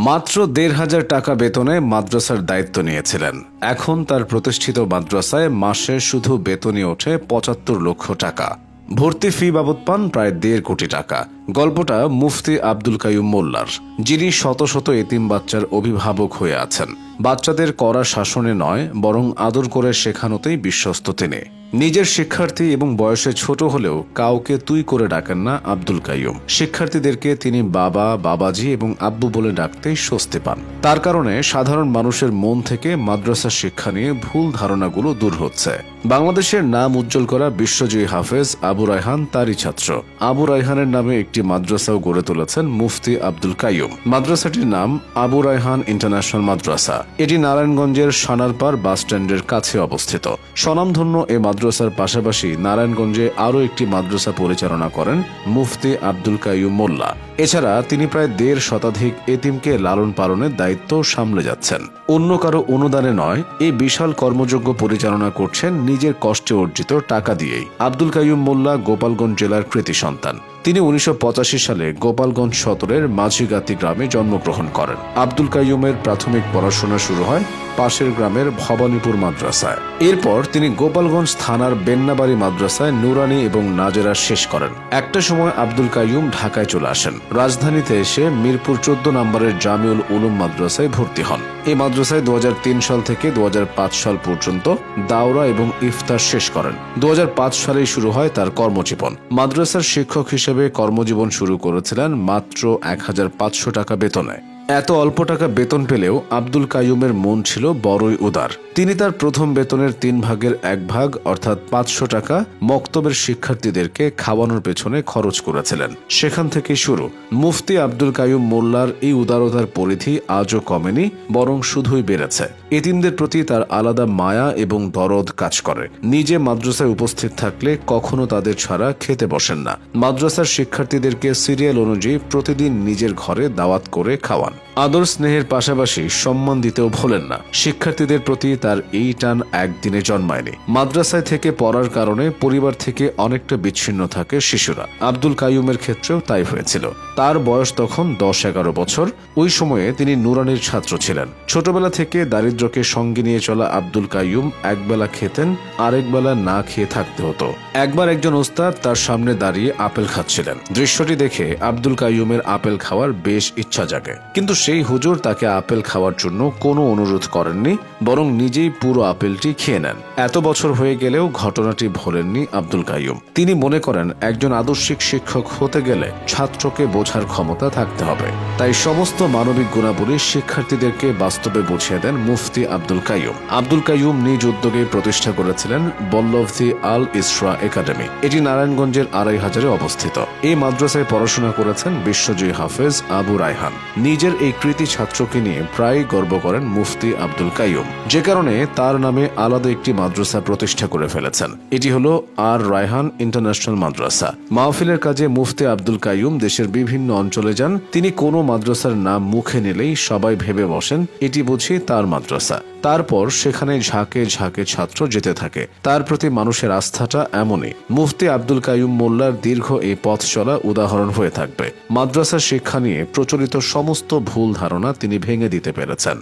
মাত্র ১৫০০ টাকা বেতনে মাদ্রাসার দায়িত্ব নিয়েছিলেন। এখন তার প্রতিষ্ঠিত মাদ্রাসায় মাসে শুধু বেতনই ওঠে ৭৫ লক্ষ টাকা। ভর্তি ফি বাবদ পান প্রায় ১.৫ কোটি টাকা। গল্পটা মুফতি আব্দুল কাইয়ুম মোল্লার, যিনি শত শত এতিম বাচ্চার অভিভাবক হয়ে আছেন। বাচ্চাদের কড়া শাসনে নয়, বরং আদর করে শেখানোতেই বিশ্বস্ত তিনি। নিজের শিক্ষার্থী এবং বয়সে ছোট হলেও কাউকে তুই করে ডাকেন না আব্দুল কাইয়ুম। শিক্ষার্থীদেরকে তিনি বাবা, বাবাজি এবং আব্বু বলে ডাকতেই স্বস্তি পান। তার কারণে সাধারণ মানুষের মন থেকে মাদ্রাসা শিক্ষা নিয়ে ভুল ধারণাগুলো দূর হচ্ছে। বাংলাদেশের নাম উজ্জ্বল করা বিশ্বজয়ী হাফেজ আবু রায়হান তারই ছাত্র। আবু রায়হানের নামে একটি মাদ্রাসাও গড়ে তুলেছেন মুফতি আব্দুল কাইয়ুম। মাদ্রাসাটির নাম আবু রায়হান ইন্টারন্যাশনাল মাদ্রাসা। এটি নারায়ণগঞ্জের সানারপাড় বাস স্ট্যান্ডের কাছে অবস্থিত। স্বনামধন্য এ মাদ্রাসার পাশাপাশি নারায়ণগঞ্জে আরও একটি মাদ্রাসা পরিচালনা করেন মুফতি আব্দুল কাইয়ুম মোল্লা। এছাড়া তিনি প্রায় ১.৫ শতাধিক এতিমকে লালন পালনের দায়িত্ব সামলে যাচ্ছেন। অন্য কারো অনুদানে নয়, এই বিশাল কর্মযজ্ঞ পরিচালনা করছেন নিজের কষ্টে অর্জিত টাকা দিয়েই। আব্দুল কাইয়ুম মোল্লা গোপালগঞ্জ জেলার কৃতি সন্তান। তিনি ১৯৮৫ সালে গোপালগঞ্জ সদরের মাঝিগাতি গ্রামে জন্মগ্রহণ করেন। আব্দুল কাইয়ুমের প্রাথমিক পড়াশোনা শুরু হয় পাশের গ্রামের ভবানীপুর মাদ্রাসায়। এরপর তিনি গোপালগঞ্জ থানার বেন্নাবাড়ি মাদ্রাসায় নুরানি এবং নাজেরা শেষ করেন। একটা সময় আব্দুল কাইয়ুম ঢাকায় চলে আসেন। রাজধানীতে এসে মিরপুর ১৪ নম্বরের জামিউল উলুম মাদ্রাসায় ভর্তি হন। এই মাদ্রাসায় ২০০৩ সাল থেকে ২০০৫ সাল পর্যন্ত দাওরা এবং ইফতার শেষ করেন। ২০০৫ সালেই শুরু হয় তার কর্মজীবন। মাদ্রাসার শিক্ষক হিসেবে কর্মজীবন শুরু করেছিলেন মাত্র ১৫০০ টাকা বেতনে। এত অল্প টাকা বেতন পেলেও আব্দুল কাইয়ুমের মন ছিল বড়ই উদার। তিনি তার প্রথম বেতনের ৩ ভাগের ১ ভাগ অর্থাৎ ৫০০ টাকা মক্তবের শিক্ষার্থীদেরকে খাওয়ানোর পেছনে খরচ করেছিলেন। সেখান থেকেই শুরু। মুফতি আব্দুল কাইয়ুম মোল্লার এই উদারতার পরিধি আজও কমেনি, বরং শুধুই বেড়েছে। এতিমদের প্রতি তার আলাদা মায়া এবং দরদ কাজ করে। নিজে মাদ্রাসায় উপস্থিত থাকলে কখনো তাদের ছাড়া খেতে বসেন না। মাদ্রাসার শিক্ষার্থীদেরকে সিরিয়াল অনুযায়ী প্রতিদিন নিজের ঘরে দাওয়াত করে খাওয়ান। আদর স্নেহের পাশাপাশি সম্মান দিতেও ভোলেন না। শিক্ষার্থীদের প্রতি তার এই টান একদিনে জন্মায়নি। মাদ্রাসায় থেকে পড়ার কারণে পরিবার থেকে অনেকটা বিচ্ছিন্ন থাকে শিশুরা। আব্দুল কাইয়ুমের ক্ষেত্রেও তাই হয়েছিল। তার বয়স তখন ১০-১১ বছর। ওই সময়ে তিনি নুরানির ছাত্র ছিলেন। ছোটবেলা থেকে দারিদ্র্যকে সঙ্গে নিয়ে চলা আব্দুল কাইয়ুম একবেলা খেতেন, আরেক বেলা না খেয়ে থাকতে হতো। একবার একজন ওস্তাদ তার সামনে দাঁড়িয়ে আপেল খাচ্ছিলেন। দৃশ্যটি দেখে আব্দুল কাইয়ুমের আপেল খাওয়ার বেশ ইচ্ছা জাগে, কিন্তু সেই হুজুর তাকে আপেল খাওয়ার জন্য কোনো অনুরোধ করেননি, বরং নিজেই পুরো আপেলটি খেয়ে নেন। এত বছর হয়ে গেলেও ঘটনাটি ভোলেননি আব্দুল কাইয়ুম। তিনি মনে করেন একজন আদর্শিক শিক্ষক হতে গেলে ছাত্রকে বোঝার ক্ষমতা থাকতে হবে। তাই সমস্ত মানবিক গুণাবলী শিক্ষার্থীদেরকে বাস্তবে বুঝিয়ে দেন মুফতি আব্দুল কাইয়ুম। আব্দুল কাইয়ুম নিজ উদ্যোগে প্রতিষ্ঠা করেছিলেন বল্লভী আল ইসরা একাডেমি। এটি নারায়ণগঞ্জের ২৫০০-এ অবস্থিত। এই মাদ্রাসায় পড়াশোনা করেছেন বিশ্বজয়ী হাফেজ আবু রায়হান। নিজের এই কৃতি ছাত্রকে নিয়ে প্রায় গর্ব করেন মুফতি আব্দুল কাইয়ুম, যে কারণে তার নামে আলাদা একটি মাদ্রাসা প্রতিষ্ঠা করে ফেলেছেন। এটি হলো আর রায়হান ইন্টারন্যাশনাল মাদ্রাসা। মাহফিলের কাজে মুফতি আব্দুল কাইয়ুম দেশের বিভিন্ন অঞ্চলে যান। তিনি কোনো মাদ্রাসার নাম মুখে নিলেই সবাই ভেবে বসেন এটি বুঝি তার মাদ্রাসা। তারপর সেখানে ঝাঁকে ঝাঁকে ছাত্র যেতে থাকে। তার প্রতি মানুষের আস্থাটা এমনই। মুফতি আব্দুল কাইয়ুম মোল্লার দীর্ঘ এই পথ চলা উদাহরণ হয়ে থাকবে। মাদ্রাসা শিক্ষা নিয়ে প্রচলিত সমস্ত ভুল ধারণা তিনি ভেঙে দিতে পেরেছেন।